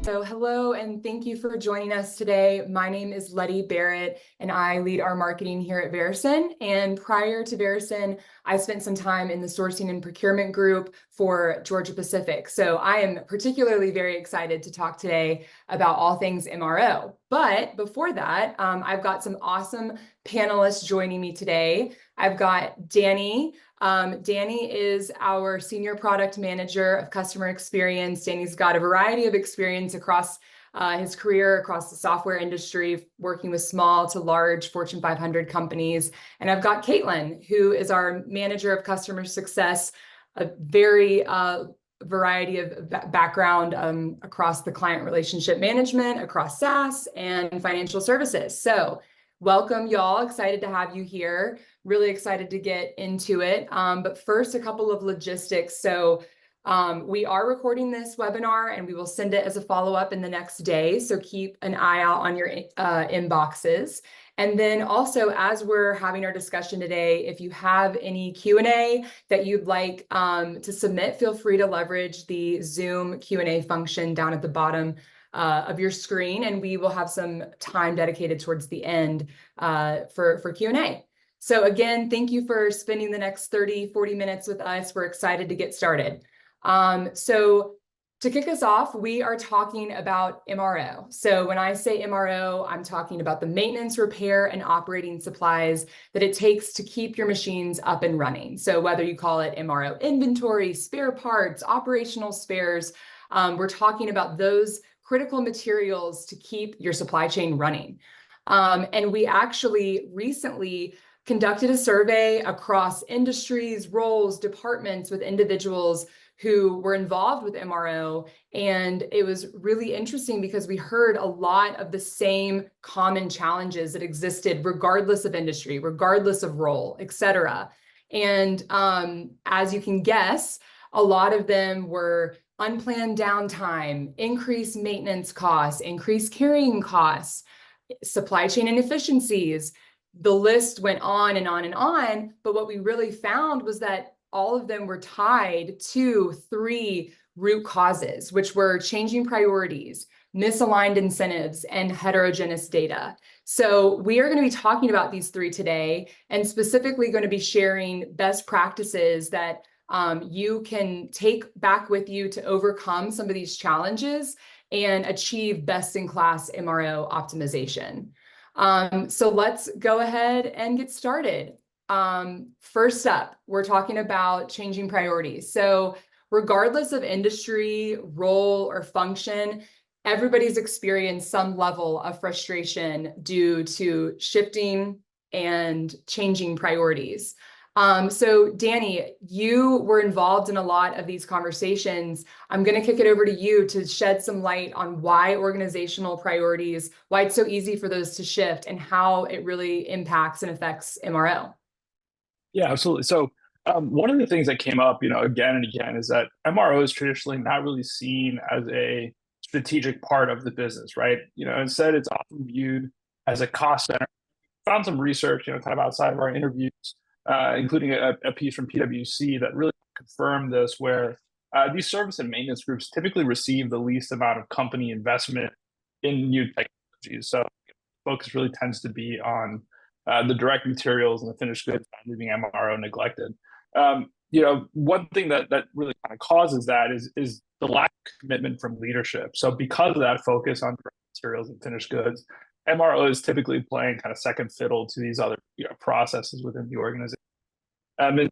So hello, and thank you for joining us today. My name is Letty Barrett, and I lead our marketing here at Verison. And prior to Verison, I spent some time in the sourcing and procurement group for Georgia Pacific. So I am particularly very excited to talk today about all things MRO. But before that, I've got some awesome panelists joining me today. I've got Danny. Danny is our Senior Product Manager of Customer Experience. Danny's got a variety of experience across his career, across the software industry, working with small to large Fortune 500 companies. And I've got Caitlin, who is our Manager of Customer Success, a very variety of background across the client relationship management, across SaaS and financial services. So welcome, y'all. Excited to have you here. Really excited to get into it. But first, a couple of logistics. So we are recording this webinar and we will send it as a follow-up in the next day. So keep an eye out on your inboxes. And then also, as we're having our discussion today, if you have any Q&A that you'd like to submit, feel free to leverage the Zoom Q&A function down at the bottom of your screen, and we will have some time dedicated towards the end for Q&A. So again, thank you for spending the next 30-40 minutes with us. We're excited to get started. So to kick us off, we are talking about MRO. So when I say MRO, I'm talking about the maintenance, repair, and operating supplies that it takes to keep your machines up and running. So whether you call it MRO inventory, spare parts, operational spares, we're talking about those critical materials to keep your supply chain running. And we actually recently conducted a survey across industries, roles, departments with individuals who were involved with MRO. And it was really interesting because we heard a lot of the same common challenges that existed regardless of industry, regardless of role, et cetera. And as you can guess, a lot of them were unplanned downtime, increased maintenance costs, increased carrying costs, supply chain inefficiencies. The list went on and on and on. But what we really found was that all of them were tied to three root causes, which were changing priorities, misaligned incentives, and heterogeneous data. So we are going to be talking about these three today, and specifically going to be sharing best practices that you can take back with you to overcome some of these challenges and achieve best-in-class MRO optimization. So let's go ahead and get started. First up, we're talking about changing priorities. So regardless of industry, role, or function, everybody's experienced some level of frustration due to shifting and changing priorities. So Danny, you were involved in a lot of these conversations. I'm going to kick it over to you to shed some light on why organizational priorities, why it's so easy for those to shift, and how it really impacts and affects MRO. Yeah, absolutely. So one of the things that came up, again and again, is that MRO is traditionally not really seen as a strategic part of the business, right? Instead, it's often viewed as a cost center. Found some research, kind of outside of our interviews, including a piece from PwC that really confirmed this, where these service and maintenance groups typically receive the least amount of company investment in new technologies. So focus really tends to be on the direct materials and the finished goods, leaving MRO neglected. One thing that really kind of causes that is the lack of commitment from leadership. So because of that focus on direct materials and finished goods, MRO is typically playing kind of second fiddle to these other processes within the organization. And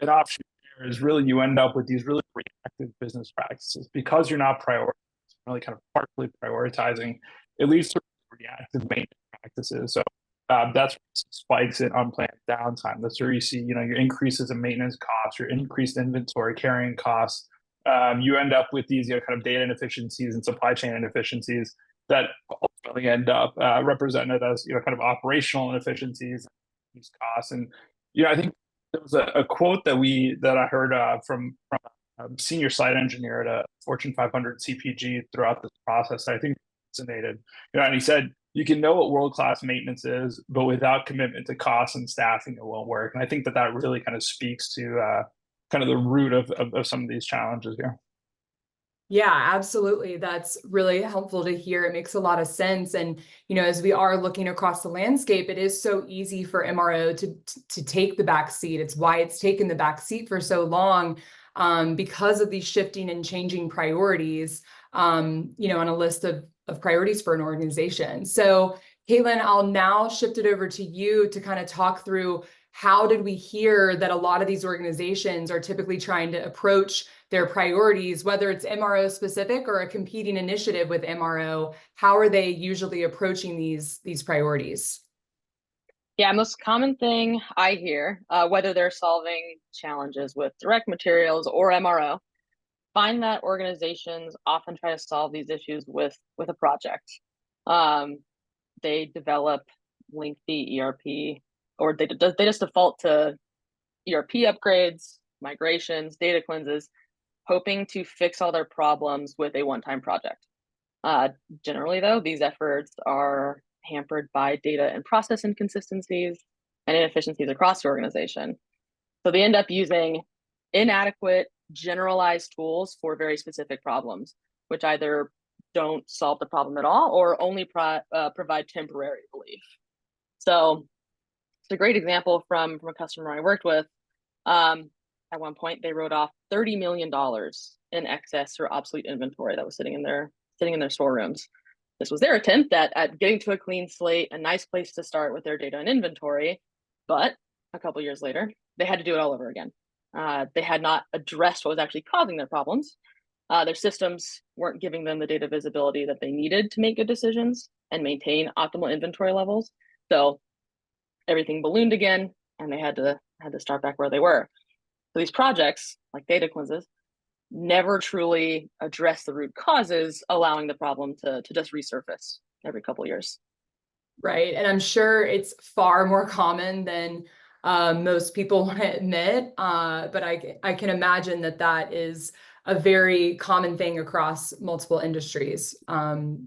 an option here is really you end up with these really reactive business practices because you're not really kind of partially prioritizing. It leads to reactive maintenance practices. So that's spikes in unplanned downtime. That's where you see, your increases in maintenance costs, your increased inventory carrying costs. You end up with these, kind of data inefficiencies and supply chain inefficiencies that ultimately end up represented as, kind of operational inefficiencies, these costs. And, I think there was a quote that I heard from a senior site engineer at a Fortune 500 CPG throughout this process. I think resonated, and he said, you can know what world-class maintenance is, but without commitment to costs and staffing, it won't work. And I think that really kind of speaks to kind of the root of some of these challenges here. Yeah, absolutely. That's really helpful to hear. It makes a lot of sense. And, as we are looking across the landscape, it is so easy for MRO to take the back seat. It's why it's taken the back seat for so long, because of these shifting and changing priorities, on a list of priorities for an organization. So, Caitlin, I'll now shift it over to you to kind of talk through how did we hear that a lot of these organizations are typically trying to approach their priorities, whether it's MRO specific or a competing initiative with MRO, how are they usually approaching these priorities? Yeah, most common thing I hear, whether they're solving challenges with direct materials or MRO, find that organizations often try to solve these issues with a project. Um, they develop lengthy ERP, or they just default to ERP upgrades, migrations, data cleanses, hoping to fix all their problems with a one-time project. Uh, Generally, though, these efforts are hampered by data and process inconsistencies and inefficiencies across the organization. So they end up using inadequate, generalized tools for very specific problems, which either don't solve the problem at all or only provide temporary relief. So it's a great example from a customer I worked with. At one point, they wrote off $30 million in excess or obsolete inventory that was sitting in their storerooms. This was their attempt at getting to a clean slate, a nice place to start with their data and inventory. But a couple years later, they had to do it all over again. They had not addressed what was actually causing their problems. Their systems weren't giving them the data visibility that they needed to make good decisions and maintain optimal inventory levels. So everything ballooned again, and they had to start back where they were. So these projects, like data cleanses, never truly address the root causes, allowing the problem to just resurface every couple of years. Right. And I'm sure it's far more common than most people want to admit. But I can imagine that is a very common thing across multiple industries,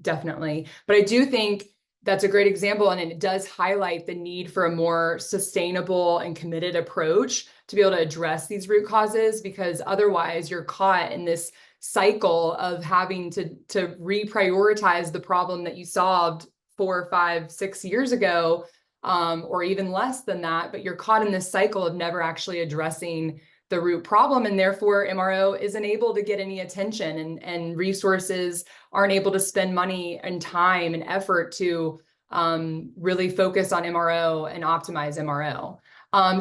definitely. But I do think that's a great example, and it does highlight the need for a more sustainable and committed approach to be able to address these root causes, because otherwise you're caught in this cycle of having to reprioritize the problem that you solved 4, 5, 6 years ago, or even less than that, but you're caught in this cycle of never actually addressing the root problem, and therefore MRO isn't able to get any attention, and resources aren't able to spend money and time and effort to really focus on MRO and optimize MRO.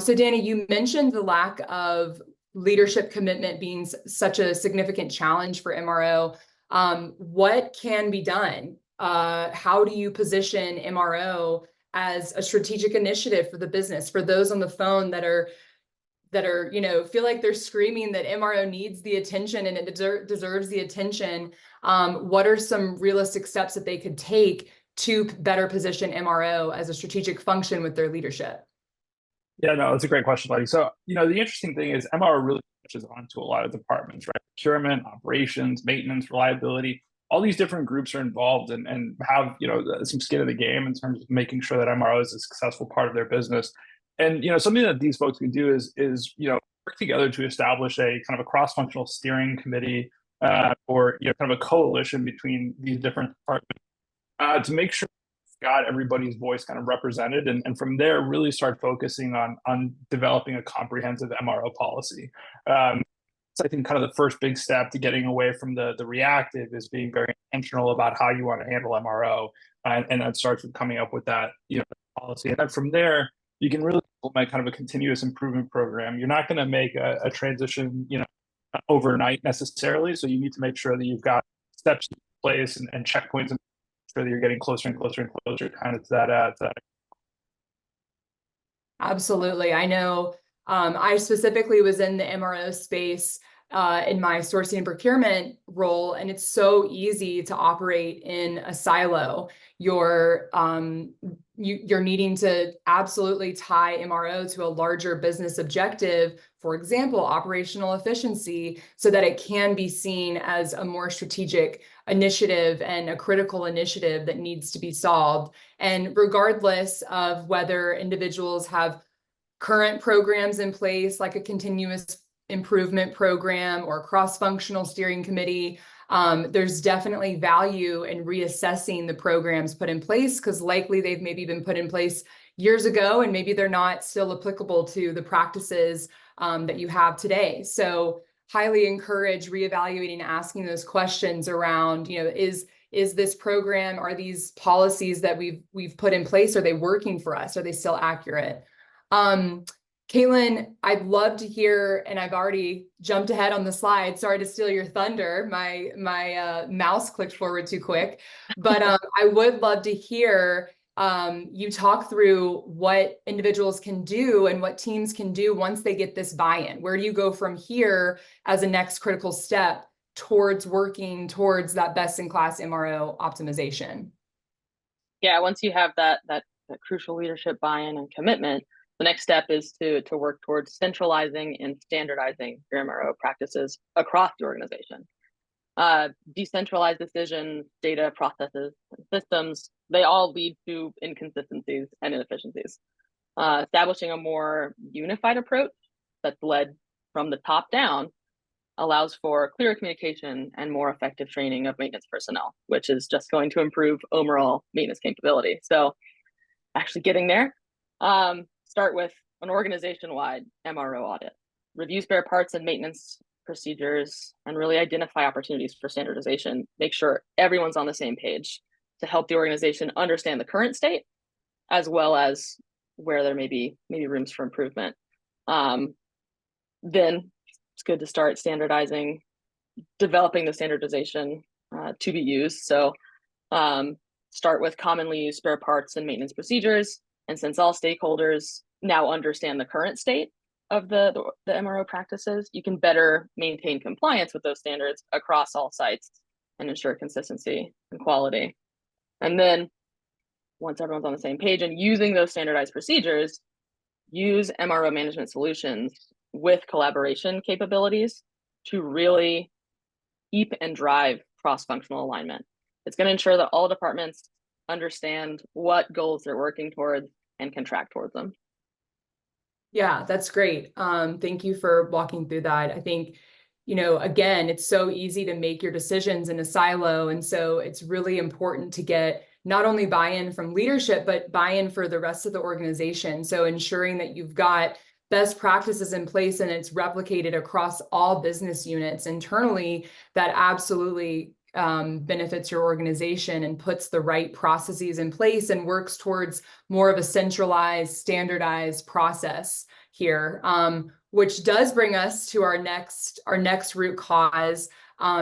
So Danny, you mentioned the lack of leadership commitment being such a significant challenge for MRO. What can be done? How do you position MRO as a strategic initiative for the business, for those on the phone that are feel like they're screaming that MRO needs the attention and it deserves the attention? What are some realistic steps that they could take to better position MRO as a strategic function with their leadership? Yeah, no, that's a great question, Letty. So, the interesting thing is MR really touches onto a lot of departments, right? Procurement, operations, maintenance, reliability. All these different groups are involved and have, some skin in the game in terms of making sure that MRO is a successful part of their business. And, something that these folks can do is work together to establish a kind of a cross-functional steering committee, or, kind of a coalition between these different departments, to make sure got everybody's voice kind of represented, and from there really start focusing on developing a comprehensive MRO policy. So I think kind of the first big step to getting away from the reactive is being very intentional about how you want to handle MRO, and that starts with coming up with that policy, and then from there you can really implement kind of a continuous improvement program. You're not going to make a transition overnight necessarily, so you need to make sure that you've got steps in place and checkpoints, and sure that you're getting closer and closer and closer kind of to that. Absolutely. I know I specifically was in the MRO space in my sourcing and procurement role, and it's so easy to operate in a silo. You're needing to absolutely tie MRO to a larger business objective, for example, operational efficiency, so that it can be seen as a more strategic initiative and a critical initiative that needs to be solved. And regardless of whether individuals have current programs in place, like a continuous improvement program or cross-functional steering committee, there's definitely value in reassessing the programs put in place, because likely they've maybe been put in place years ago, and maybe they're not still applicable to the practices that you have today. So highly encourage reevaluating, asking those questions around, is this program, are these policies that we've put in place, are they working for us? Are they still accurate? Caitlin, I'd love to hear, and I've already jumped ahead on the slide. Sorry to steal your thunder. My mouse clicked forward too quick, but I would love to hear you talk through what individuals can do and what teams can do once they get this buy-in. Where do you go from here as a next critical step towards working towards that best-in-class MRO optimization? Yeah, once you have that crucial leadership buy-in and commitment, the next step is to work towards centralizing and standardizing your MRO practices across the organization. Decentralized decisions, data, processes, and systems, they all lead to inconsistencies and inefficiencies. Establishing a more unified approach that's led from the top down allows for clearer communication and more effective training of maintenance personnel, which is just going to improve overall maintenance capability. So actually getting there, start with an organization-wide MRO audit, review spare parts and maintenance procedures, and really identify opportunities for standardization. Make sure everyone's on the same page to help the organization understand the current state, as well as where there may be rooms for improvement. Then it's good to start standardizing, developing the standardization to be used. So start with commonly used spare parts and maintenance procedures. And since all stakeholders now understand the current state of the MRO practices, you can better maintain compliance with those standards across all sites and ensure consistency and quality. And then once everyone's on the same page and using those standardized procedures, use MRO management solutions with collaboration capabilities to really keep and drive cross-functional alignment. It's going to ensure that all departments understand what goals they're working towards and can track towards them. Yeah, that's great. Thank you for walking through that. I think, again, it's so easy to make your decisions in a silo. And so it's really important to get not only buy-in from leadership, but buy-in for the rest of the organization. So ensuring that you've got best practices in place and it's replicated across all business units internally, that absolutely benefits your organization and puts the right processes in place and works towards more of a centralized, standardized process here, which does bring us to our next root cause,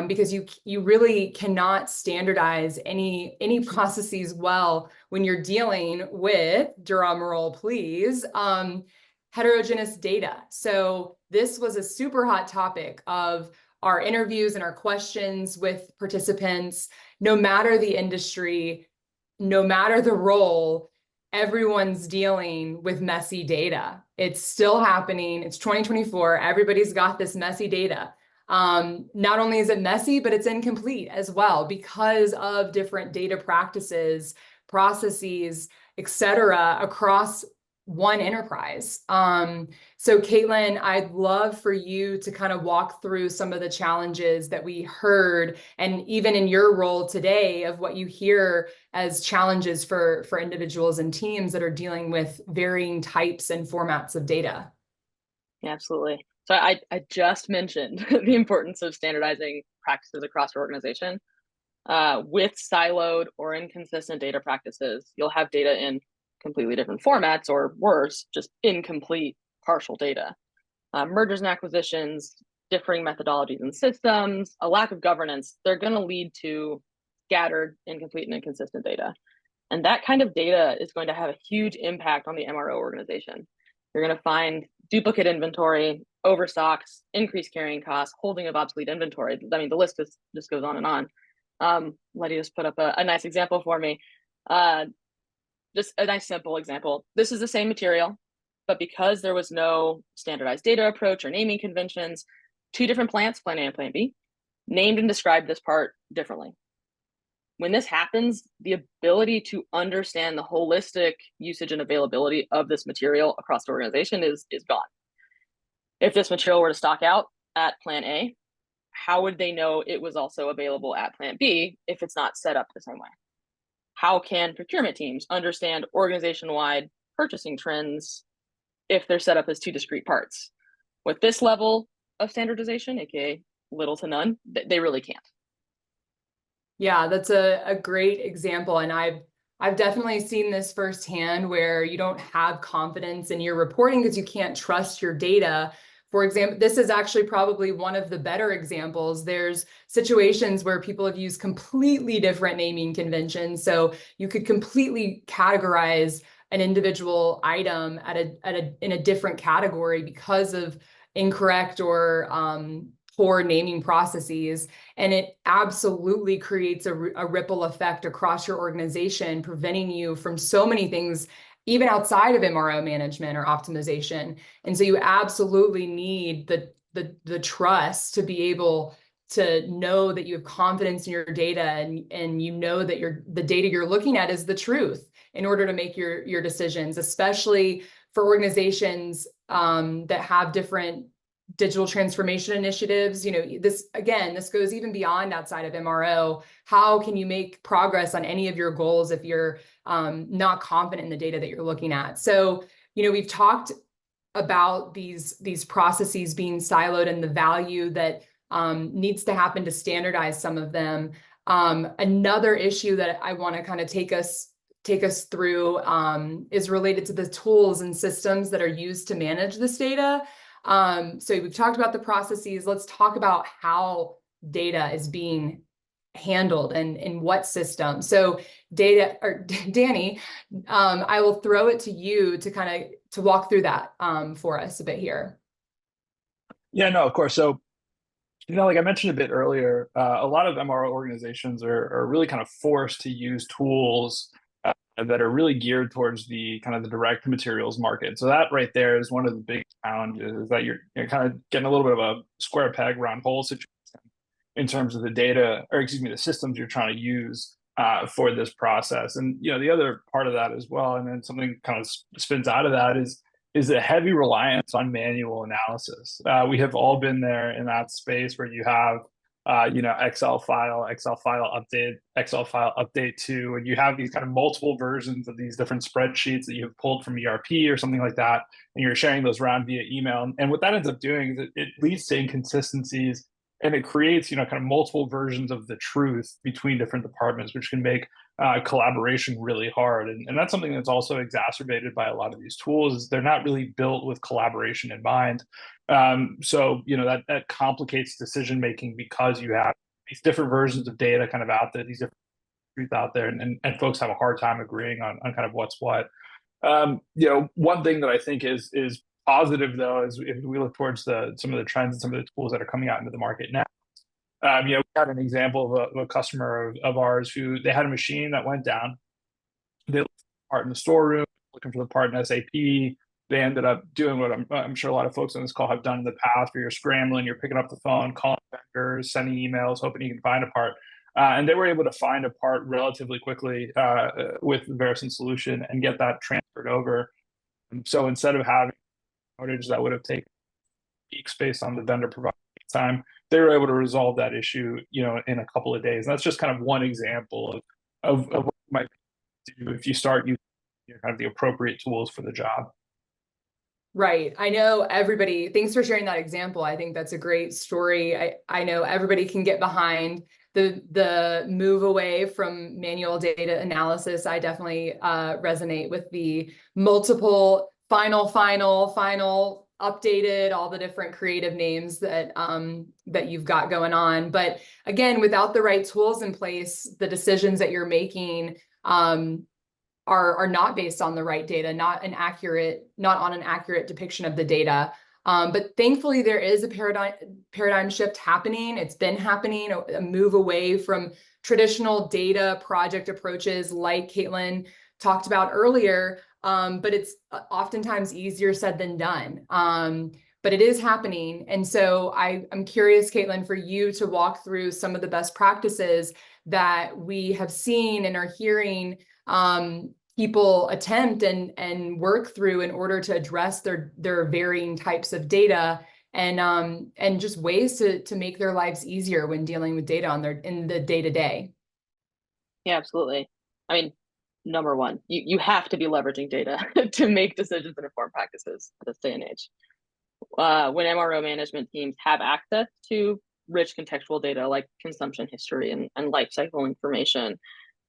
because you really cannot standardize any processes well when you're dealing with, drum roll please, heterogeneous data. So this was a super hot topic of our interviews and our questions with participants. No matter the industry, no matter the role, everyone's dealing with messy data. It's still happening. It's 2024. Everybody's got this messy data. Not only is it messy, but it's incomplete as well because of different data practices, processes, etc., across one enterprise. So Caitlin, I'd love for you to kind of walk through some of the challenges that we heard, and even in your role today of what you hear as challenges for individuals and teams that are dealing with varying types and formats of data. Yeah, absolutely. So I just mentioned the importance of standardizing practices across your organization. With siloed or inconsistent data practices, you'll have data in completely different formats, or worse, just incomplete partial data. Mergers and acquisitions, differing methodologies and systems, a lack of governance, they're going to lead to scattered, incomplete, and inconsistent data. And that kind of data is going to have a huge impact on the MRO organization. You're going to find duplicate inventory, overstocks, increased carrying costs, holding of obsolete inventory. I mean, the list just goes on and on. Letty just put up a nice example for me. Just a nice simple example. This is the same material, but because there was no standardized data approach or naming conventions, two different plants, plant A and plant B, named and described this part differently. When this happens, the ability to understand the holistic usage and availability of this material across the organization is gone. If this material were to stock out at plant A, how would they know it was also available at plant B if it's not set up the same way? How can procurement teams understand organization-wide purchasing trends if they're set up as two discrete parts? With this level of standardization, aka little to none, they really can't. Yeah, that's a great example. And I've definitely seen this firsthand where you don't have confidence in your reporting because you can't trust your data. For example, this is actually probably one of the better examples. There's situations where people have used completely different naming conventions. So you could completely categorize an individual item in a different category because of incorrect or poor naming processes. And it absolutely creates a ripple effect across your organization, preventing you from so many things, even outside of MRO management or optimization. And so you absolutely need the trust to be able to know that you have confidence in your data, and you know that the data you're looking at is the truth in order to make your decisions, especially for organizations that have different digital transformation initiatives. This goes even beyond outside of MRO. How can you make progress on any of your goals if you're not confident in the data that you're looking at? So, we've talked about these processes being siloed and the value that needs to happen to standardize some of them. Another issue that I want to kind of take us through is related to the tools and systems that are used to manage this data. So we've talked about the processes. Let's talk about how data is being handled and in what system. So Danny, I will throw it to you to walk through that for us a bit here. Yeah, no, of course. So, like I mentioned a bit earlier, a lot of MRO organizations are really kind of forced to use tools that are really geared towards the kind of the direct materials market. So that right there is one of the big challenges, is that you're kind of getting a little bit of a square peg round hole situation in terms of the data, or excuse me, the systems you're trying to use for this process. And the other part of that as well, and then something kind of spins out of that is a heavy reliance on manual analysis. We have all been there in that space where you have Excel file update, Excel file update two, and you have these kind of multiple versions of these different spreadsheets that you've pulled from ERP or something like that, and you're sharing those around via email. And what that ends up doing is it leads to inconsistencies, and it creates kind of multiple versions of the truth between different departments, which can make collaboration really hard. And that's something that's also exacerbated by a lot of these tools, is they're not really built with collaboration in mind. So that complicates decision making, because you have these different versions of data kind of out there, these different truth out there, and folks have a hard time agreeing on kind of what's what. One thing that I think is positive, though, is if we look towards some of the trends and some of the tools that are coming out into the market now. We had an example of a customer of ours who they had a machine that went down. They looked for the part in the storeroom, looking for the part in SAP. They ended up doing what I'm sure a lot of folks on this call have done in the past, where you're scrambling, you're picking up the phone, calling vendors, sending emails, hoping you can find a part. And they were able to find a part relatively quickly with the Verison solution and get that transferred over. So instead of having outage that would have taken weeks based on the vendor provided time, they were able to resolve that issue, in a couple of days. And that's just kind of one example of what you might do if you start using kind of the appropriate tools for the job. Right. I know everybody, thanks for sharing that example. I think that's a great story. I know everybody can get behind the move away from manual data analysis. I definitely resonate with the multiple final updated, all the different creative names that you've got going on. But again, without the right tools in place, the decisions that you're making are not based on the right data, not on an accurate depiction of the data. But thankfully, there is a paradigm shift happening. It's been happening, a move away from traditional data project approaches like Caitlin talked about earlier. But it's oftentimes easier said than done. But it is happening. And so I'm curious, Caitlin, for you to walk through some of the best practices that we have seen and are hearing people attempt and work through in order to address their varying types of data and just ways to make their lives easier when dealing with data in the day-to-day. Yeah, absolutely. I mean, number one, you have to be leveraging data to make decisions and inform practices in this day and age. When MRO management teams have access to rich contextual data like consumption history and life cycle information,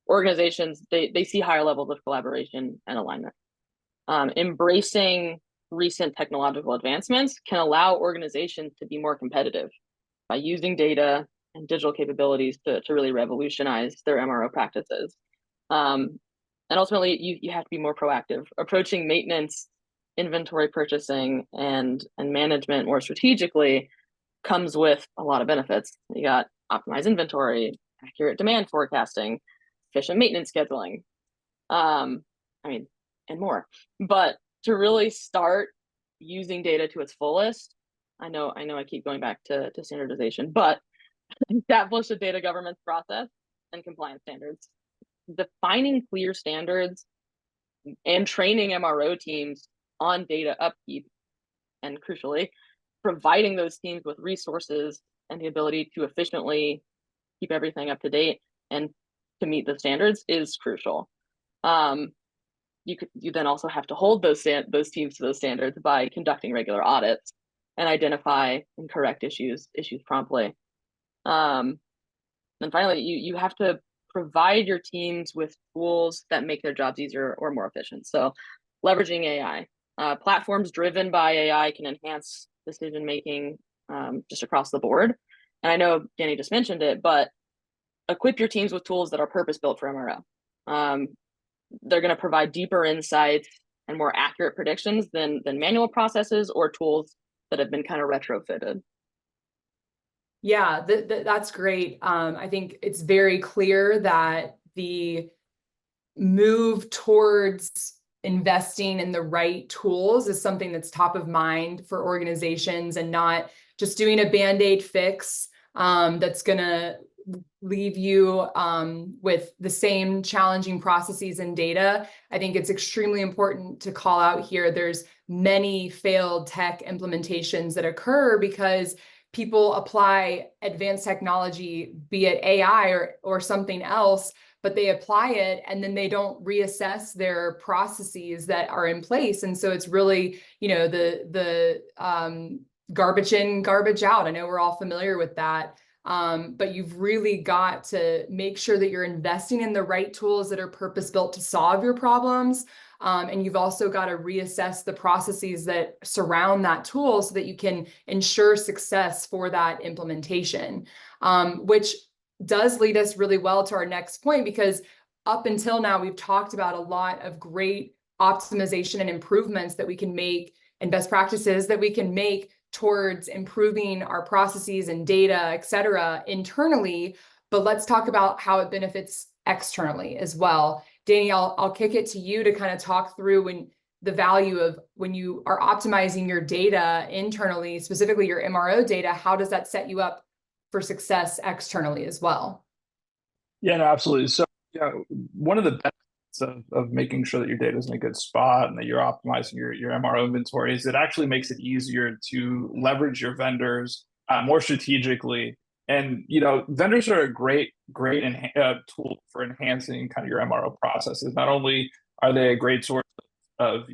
organizations, they see higher levels of collaboration and alignment. Embracing recent technological advancements can allow organizations to be more competitive by using data and digital capabilities to really revolutionize their MRO practices. And ultimately, you have to be more proactive, approaching maintenance, inventory purchasing, and management more strategically comes with a lot of benefits. You got optimized inventory, accurate demand forecasting, efficient maintenance scheduling, I mean, and more. But to really start using data to its fullest, I know I keep going back to standardization, but establish a data governance process and compliance standards. Defining clear standards and training MRO teams on data upkeep, and crucially, providing those teams with resources and the ability to efficiently keep everything up to date and to meet the standards is crucial. You then also have to hold those teams to those standards by conducting regular audits and identify and correct issues promptly. And finally, you have to provide your teams with tools that make their jobs easier or more efficient. So leveraging AI. Platforms driven by AI can enhance decision making just across the board. And I know Danny just mentioned it, but equip your teams with tools that are purpose-built for MRO. They're going to provide deeper insights and more accurate predictions than manual processes or tools that have been kind of retrofitted. Yeah, that's great. I think it's very clear that the move towards investing in the right tools is something that's top of mind for organizations, and not just doing a Band-Aid fix that's going to leave you with the same challenging processes and data. I think it's extremely important to call out here, there's many failed tech implementations that occur because people apply advanced technology, be it AI or something else, but they apply it and then they don't reassess their processes that are in place. And so it's really, the garbage in, garbage out. I know we're all familiar with that. But you've really got to make sure that you're investing in the right tools that are purpose-built to solve your problems. And you've also got to reassess the processes that surround that tool so that you can ensure success for that implementation, which does lead us really well to our next point, because up until now, we've talked about a lot of great optimization and improvements that we can make and best practices that we can make towards improving our processes and data, et cetera, internally. But let's talk about how it benefits externally as well. Danny, I'll kick it to you to kind of talk through the value of when you are optimizing your data internally, specifically your MRO data, how does that set you up for success externally as well? Yeah, no, absolutely. So, one of the benefits of making sure that your data is in a good spot and that you're optimizing your MRO inventory is it actually makes it easier to leverage your vendors more strategically. And vendors are a great tool for enhancing kind of your MRO processes. Not only are they a great source of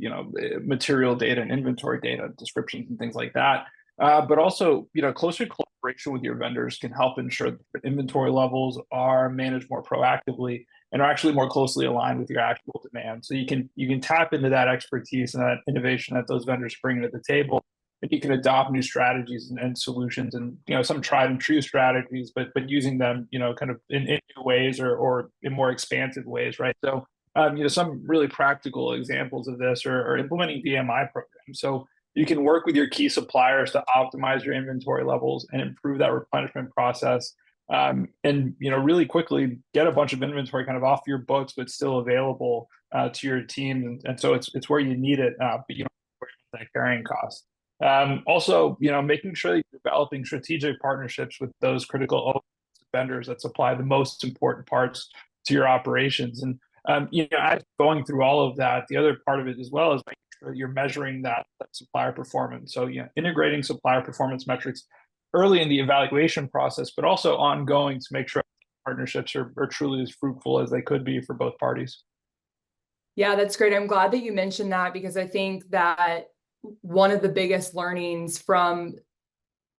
material data and inventory data, descriptions and things like that, but also closer collaboration with your vendors can help ensure that inventory levels are managed more proactively and are actually more closely aligned with your actual demand. So you can tap into that expertise and that innovation that those vendors bring to the table, and you can adopt new strategies and solutions, and some tried and true strategies, but using them kind of in new ways or in more expansive ways, right? So some really practical examples of this are implementing VMI programs. So you can work with your key suppliers to optimize your inventory levels and improve that replenishment process, and really quickly get a bunch of inventory kind of off your books, but still available to your team. And so it's where you need it, but you don't worry about that carrying cost. Also, making sure that you're developing strategic partnerships with those critical vendors that supply the most important parts to your operations. And as going through all of that, the other part of it as well is making sure that you're measuring that supplier performance. So, integrating supplier performance metrics early in the evaluation process, but also ongoing to make sure partnerships are truly as fruitful as they could be for both parties. Yeah, that's great. I'm glad that you mentioned that, because I think that one of the biggest learnings from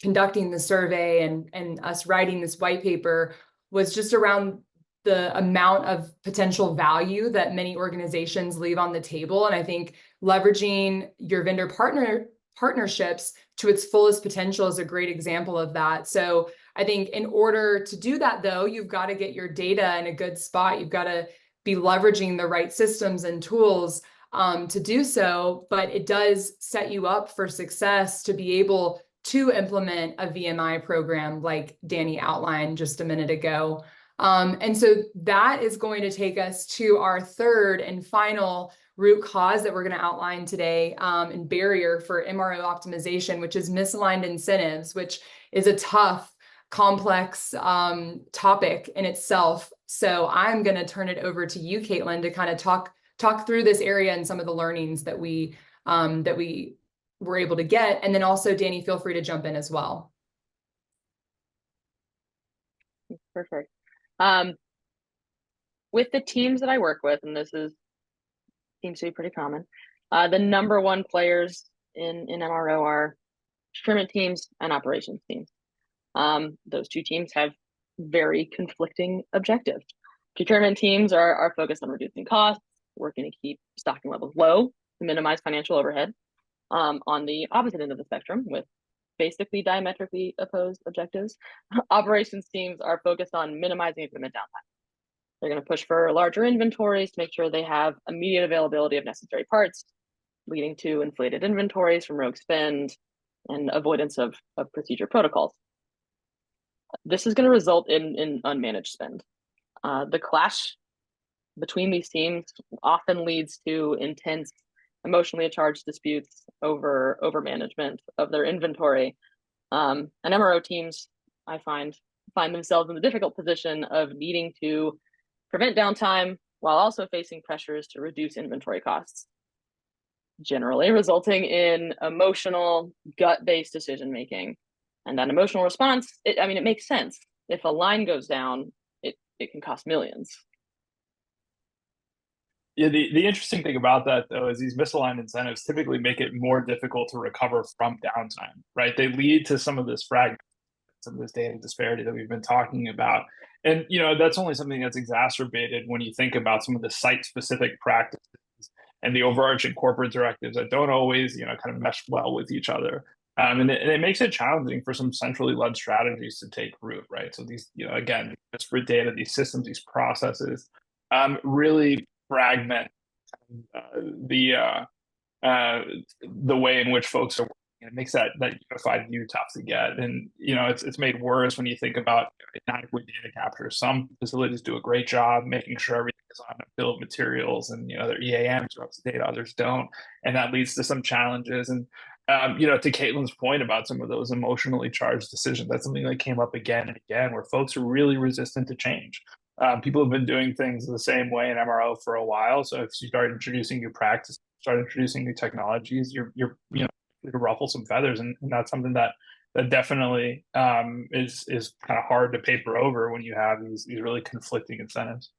conducting the survey and us writing this white paper was just around the amount of potential value that many organizations leave on the table. And I think leveraging your vendor partnerships to its fullest potential is a great example of that. So I think in order to do that, though, you've got to get your data in a good spot. You've got to be leveraging the right systems and tools to do so, but it does set you up for success to be able to implement a VMI program like Danny outlined just a minute ago. And so that is going to take us to our third and final root cause that we're going to outline today, and barrier for MRO optimization, which is misaligned incentives, which is a tough, complex topic in itself. So I'm going to turn it over to you, Caitlin, to kind of talk through this area and some of the learnings that we were able to get. And then also, Danny, feel free to jump in as well. Perfect. With the teams that I work with, and seems to be pretty common, the number one players in MRO are procurement teams and operations teams. Those two teams have very conflicting objectives. Procurement teams are focused on reducing costs, working to keep stocking levels low to minimize financial overhead. On the opposite end of the spectrum, with basically diametrically opposed objectives, operations teams are focused on minimizing equipment downtime. They're going to push for larger inventories to make sure they have immediate availability of necessary parts, leading to inflated inventories from rogue spend and avoidance of procedure protocols. This is going to result in unmanaged spend. The clash between these teams often leads to intense, emotionally charged disputes over management of their inventory. And MRO teams, I find themselves in the difficult position of needing to prevent downtime while also facing pressures to reduce inventory costs, generally resulting in emotional, gut-based decision-making. And that emotional response, it makes sense. If a line goes down, it can cost millions. Yeah, the interesting thing about that, though, is these misaligned incentives typically make it more difficult to recover from downtime, right? They lead to some of this fragment, some of this data disparity that we've been talking about. And, that's only something that's exacerbated when you think about some of the site-specific practices and the overarching corporate directives that don't always, kind of mesh well with each other. And it makes it challenging for some centrally led strategies to take root, right? So these, again, disparate data, these systems, these processes, really fragment the way in which folks are working. It makes that unified view tough to get, and it's made worse when you think about inadequate data capture. Some facilities do a great job making sure everything is on a bill of materials, and their EAMs are up to date. Others don't, and that leads to some challenges. And to Caitlin's point about some of those emotionally charged decisions, that's something that came up again and again, where folks are really resistant to change. People have been doing things the same way in MRO for a while. So if you start introducing new practices, start introducing new technologies, you're to ruffle some feathers, and that's something that definitely is kind of hard to paper over when you have these really conflicting incentives.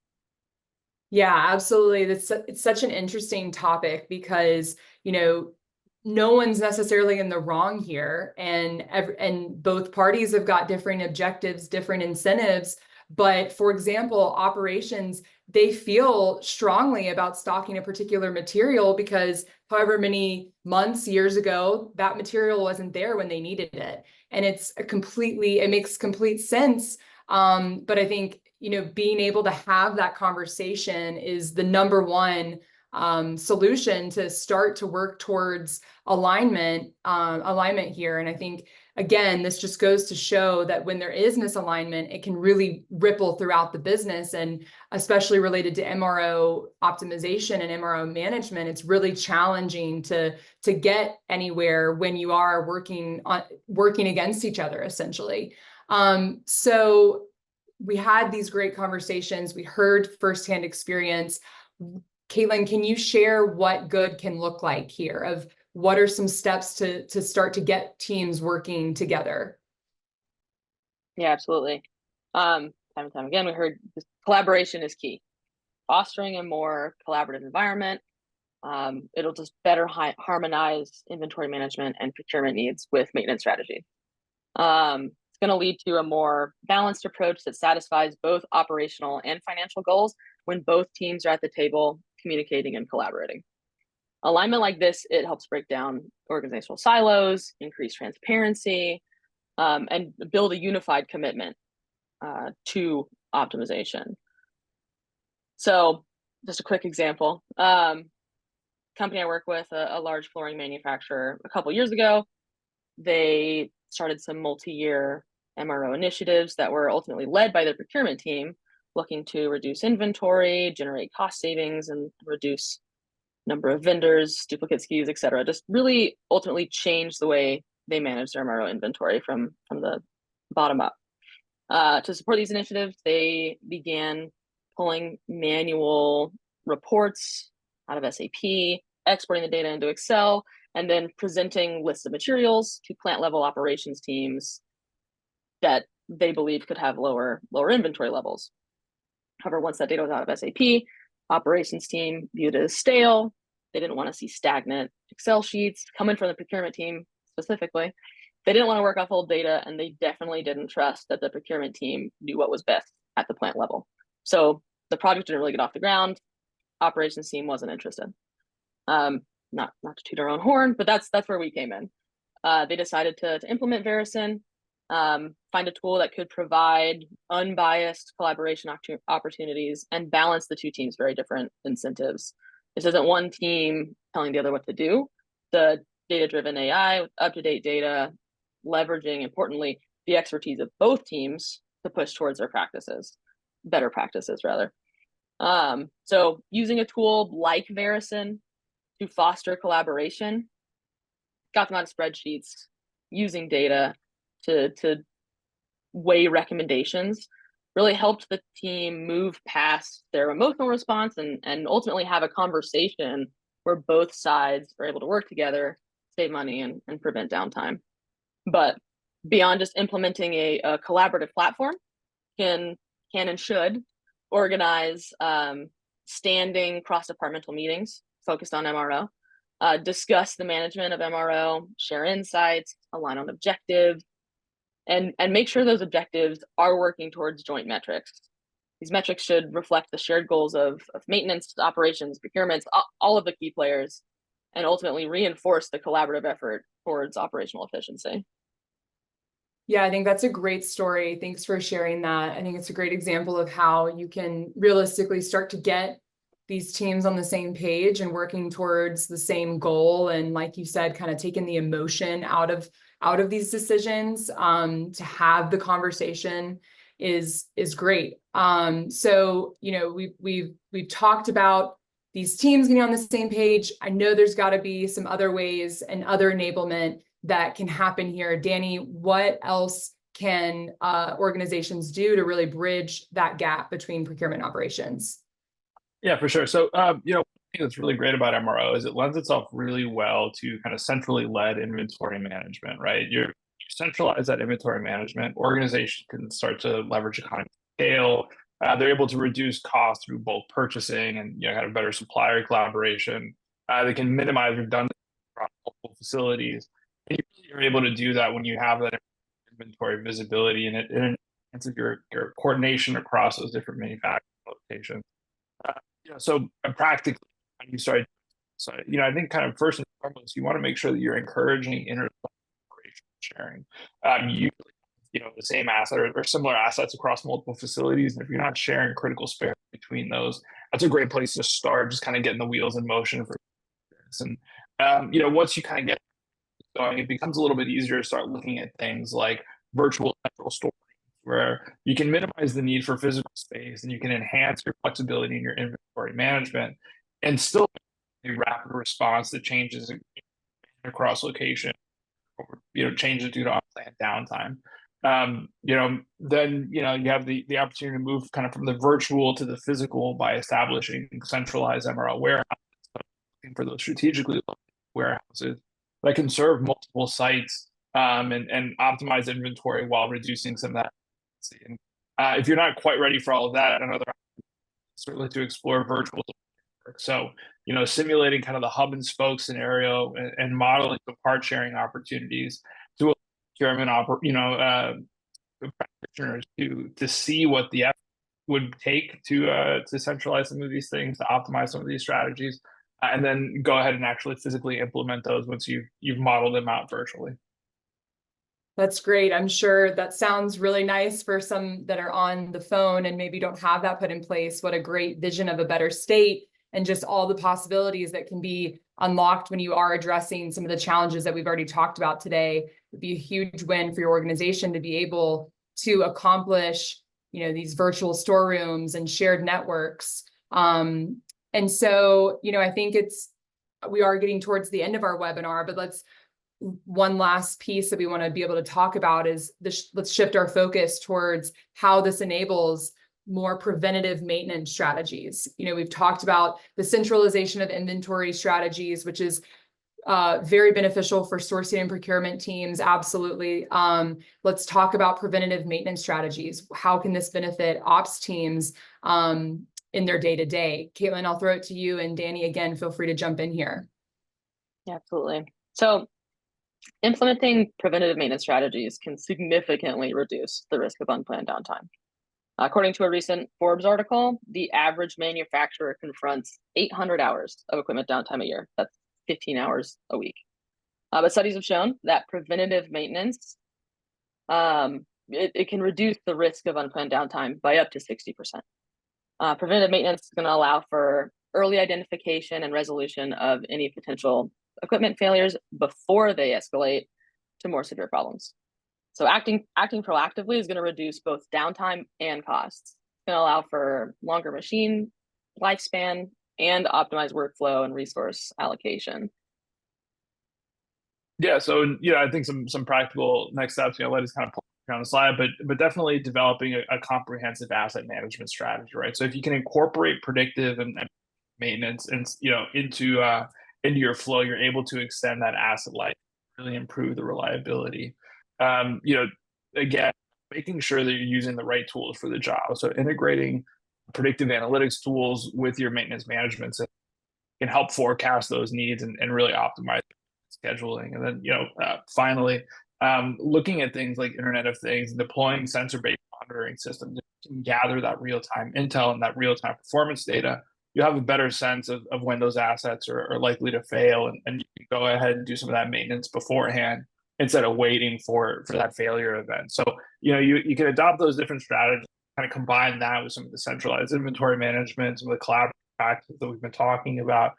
Yeah, absolutely. It's such an interesting topic, because no one's necessarily in the wrong here, and both parties have got different objectives, different incentives. But for example, operations, they feel strongly about stocking a particular material because however many months, years ago, that material wasn't there when they needed it. And it makes complete sense. But I think, being able to have that conversation is the number one solution to start to work towards alignment here. And I think, again, this just goes to show that when there is misalignment, it can really ripple throughout the business, and especially related to MRO optimization and MRO management, it's really challenging to get anywhere when you are working against each other, essentially. So we had these great conversations. We heard firsthand experience. Caitlin, can you share what good can look like here? Of what are some steps to start to get teams working together? Yeah, absolutely. Time and time again, we heard this collaboration is key. Fostering a more collaborative environment, it'll just better harmonize inventory management and procurement needs with maintenance strategy. It's going to lead to a more balanced approach that satisfies both operational and financial goals when both teams are at the table communicating and collaborating. Alignment like this, it helps break down organizational silos, increase transparency, and build a unified commitment to optimization. So just a quick example. Company I work with, a large flooring manufacturer, a couple years ago, they started some multi-year MRO initiatives that were ultimately led by their procurement team, looking to reduce inventory, generate cost savings, and reduce number of vendors, duplicate SKUs, et cetera. Just really ultimately change the way they manage their MRO inventory from the bottom up. To support these initiatives, they began pulling manual reports out of SAP, exporting the data into Excel, and then presenting lists of materials to plant level operations teams that they believe could have lower inventory levels. However, once that data was out of SAP, operations team viewed it as stale. They didn't want to see stagnant Excel sheets coming from the procurement team specifically. They didn't want to work off old data, and they definitely didn't trust that the procurement team knew what was best at the plant level. So the project didn't really get off the ground. Operations team wasn't interested. Not to toot our own horn, but that's where we came in. They decided to implement Verison, find a tool that could provide unbiased collaboration opportunities and balance the two teams' very different incentives. This isn't one team telling the other what to do. The data-driven AI with up-to-date data, leveraging, importantly, the expertise of both teams to push towards their better practices rather. So using a tool like Verison to foster collaboration, got them out of spreadsheets, using data to weigh recommendations, really helped the team move past their emotional response and ultimately have a conversation where both sides are able to work together, save money, and prevent downtime. But beyond just implementing a collaborative platform, can and should organize standing cross-departmental meetings focused on MRO, discuss the management of MRO, share insights, align on objectives, and make sure those objectives are working towards joint metrics. These metrics should reflect the shared goals of maintenance, operations, procurements, all of the key players, and ultimately reinforce the collaborative effort towards operational efficiency. Yeah, I think that's a great story. Thanks for sharing that. I think it's a great example of how you can realistically start to get these teams on the same page and working towards the same goal. And like you said, kind of taking the emotion out of these decisions, to have the conversation is great. So, you know, we've talked about these teams getting on the same page. I know there's got to be some other ways and other enablement that can happen here. Danny, what else can organizations do to really bridge that gap between procurement and operations? Yeah, for sure. So, you know, one thing that's really great about MRO is it lends itself really well to kind of centrally led inventory management, right? You centralize that inventory management, organizations can start to leverage economies of scale. They're able to reduce costs through bulk purchasing and, you know, kind of better supplier collaboration. They can minimize redundancy across multiple facilities. And you really are able to do that when you have that inventory visibility, and it enhances your coordination across those different manufacturing locations. You know, so practically, when you start, so you know, I think kind of first and foremost, you want to make sure that you're encouraging inter-operation sharing. You know, the same asset or similar assets across multiple facilities, and if you're not sharing critical spare between those, that's a great place to start. Just kind of getting the wheels in motion for this, and you know, once you kind of get going, it becomes a little bit easier to start looking at things like virtual central storage, where you can minimize the need for physical space and you can enhance your flexibility in your inventory management and still a rapid response to changes across location or, you know, changes due to unplanned downtime. then you have the opportunity to move kind of from the virtual to the physical by establishing centralized MRO warehouses, for those strategically located warehouses that can serve multiple sites, and optimize inventory while reducing some of that. And if you're not quite ready for all of that, another certainly to explore virtual work. So, simulating kind of the hub and spoke scenario, and modeling the part sharing opportunities to procurement, practitioners to see what the effort would take to centralize some of these things, to optimize some of these strategies, and then go ahead and actually physically implement those once you've modeled them out virtually. That's great. I'm sure that sounds really nice for some that are on the phone and maybe don't have that put in place. What a great vision of a better state, and just all the possibilities that can be unlocked when you are addressing some of the challenges that we've already talked about today. It'd be a huge win for your organization to be able to accomplish, these virtual storerooms and shared networks. And so, I think we are getting towards the end of our webinar, but one last piece that we want to be able to talk about is this. Let's shift our focus towards how this enables more preventative maintenance strategies. We've talked about the centralization of inventory strategies, which is very beneficial for sourcing and procurement teams. Absolutely. Let's talk about preventative maintenance strategies. How can this benefit ops teams in their day-to-day? Caitlin, I'll throw it to you, and Danny, again, feel free to jump in here. Yeah, absolutely. So implementing preventative maintenance strategies can significantly reduce the risk of unplanned downtime. According to a recent Forbes article, the average manufacturer confronts 800 hours of equipment downtime a year. That's 15 hours a week. But studies have shown that preventative maintenance, it can reduce the risk of unplanned downtime by up to 60%. Preventative maintenance is going to allow for early identification and resolution of any potential equipment failures before they escalate to more severe problems. So acting proactively is going to reduce both downtime and costs. It's going to allow for longer machine lifespan and optimized workflow and resource allocation. Yeah, so I think some practical next steps. Let us kind of pull on the slide, but definitely developing a comprehensive asset management strategy, right? So if you can incorporate predictive and maintenance and into your flow, you're able to extend that asset life, really improve the reliability. Again, making sure that you're using the right tools for the job. So integrating predictive analytics tools with your maintenance management so can help forecast those needs and really optimize scheduling. And then, finally, looking at things like Internet of Things and deploying sensor-based monitoring systems to gather that real-time intel and that real-time performance data, you have a better sense of when those assets are likely to fail, and you can go ahead and do some of that maintenance beforehand instead of waiting for that failure event. So, you can adopt those different strategies, kind of combine that with some of the centralized inventory management, some of the collaborative practices that we've been talking about.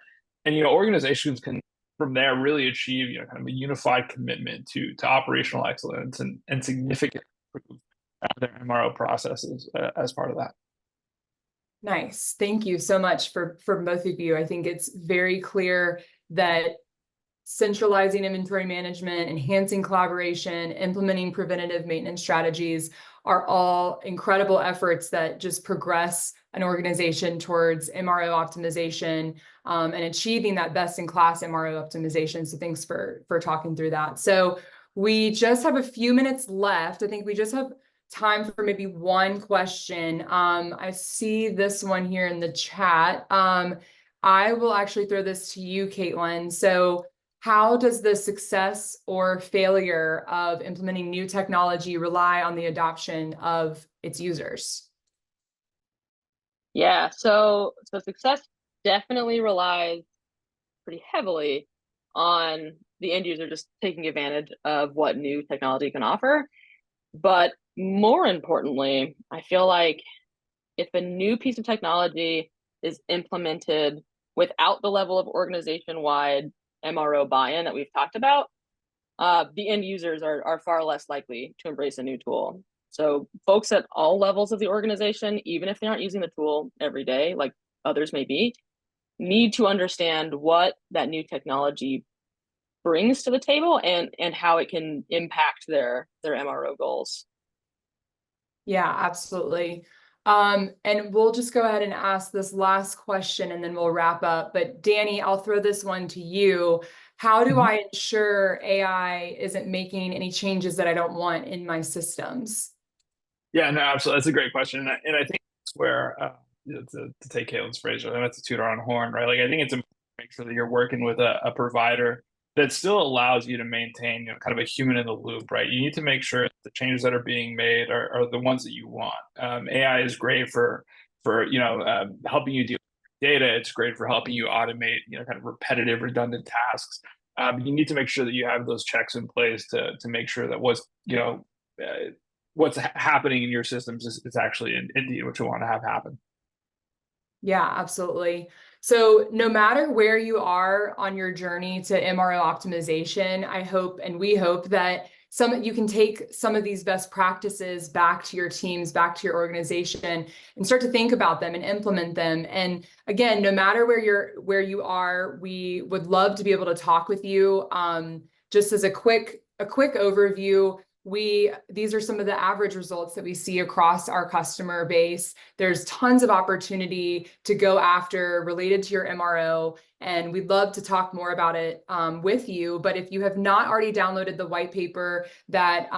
And, organizations can, from there, really achieve, kind of a unified commitment to operational excellence and significantly improve their MRO processes as part of that. Nice. Thank you so much for both of you. I think it's very clear that centralizing inventory management, enhancing collaboration, implementing preventative maintenance strategies are all incredible efforts that just progress an organization towards MRO optimization and achieving that best-in-class MRO optimization. So thanks for talking through that. So we just have a few minutes left. I think we just have time for maybe one question. I see this one here in the chat. I will actually throw this to you, Caitlin. So how does the success or failure of implementing new technology rely on the adoption of its users? Yeah, so success definitely relies pretty heavily on the end user just taking advantage of what new technology can offer. But more importantly, I feel like if a new piece of technology is implemented without the level of organization-wide MRO buy-in that we've talked about, the end users are far less likely to embrace a new tool. So folks at all levels of the organization, even if they aren't using the tool every day, like others may be, need to understand what that new technology brings to the table and how it can impact their MRO goals. Yeah, absolutely. And we'll just go ahead and ask this last question and then we'll wrap up. But Danny, I'll throw this one to you. How do I ensure AI isn't making any changes that I don't want in my systems? Yeah, no, absolutely. That's a great question, and I think that's where to take Caitlin's phrase, and that's a toot our own horn, right? Like I think it's important to make sure that you're working with a provider that still allows you to maintain, kind of a human in the loop, right? You need to make sure the changes that are being made are the ones that you want. AI is great for helping you deal with data. It's great for helping you automate, kind of repetitive, redundant tasks. But you need to make sure that you have those checks in place to make sure that what's happening in your systems is actually indeed what you want to have happen. Yeah, absolutely. So no matter where you are on your journey to MRO optimization, I hope and we hope that you can take some of these best practices back to your teams, back to your organization, and start to think about them and implement them. And again, no matter where you are, we would love to be able to talk with you. Just as a quick overview, these are some of the average results that we see across our customer base. There's tons of opportunity to go after related to your MRO, and we'd love to talk more about it with you. But if you have not already downloaded the white paper that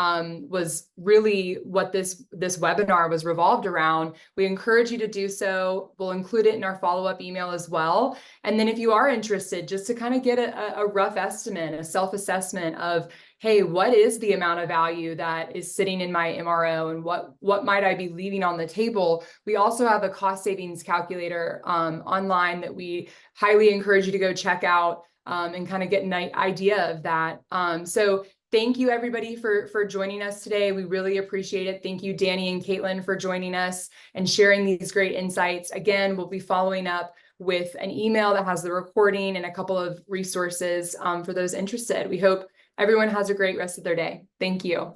was really what this webinar was revolved around, we encourage you to do so. We'll include it in our follow-up email as well. And then if you are interested, just to kind of get a rough estimate, a self-assessment of, hey, what is the amount of value that is sitting in my MRO and what might I be leaving on the table? We also have a cost savings calculator online that we highly encourage you to go check out and kind of get an idea of that. So thank you everybody for joining us today. We really appreciate it. Thank you, Danny and Caitlin, for joining us and sharing these great insights. Again, we'll be following up with an email that has the recording and a couple of resources for those interested. We hope everyone has a great rest of their day. Thank you.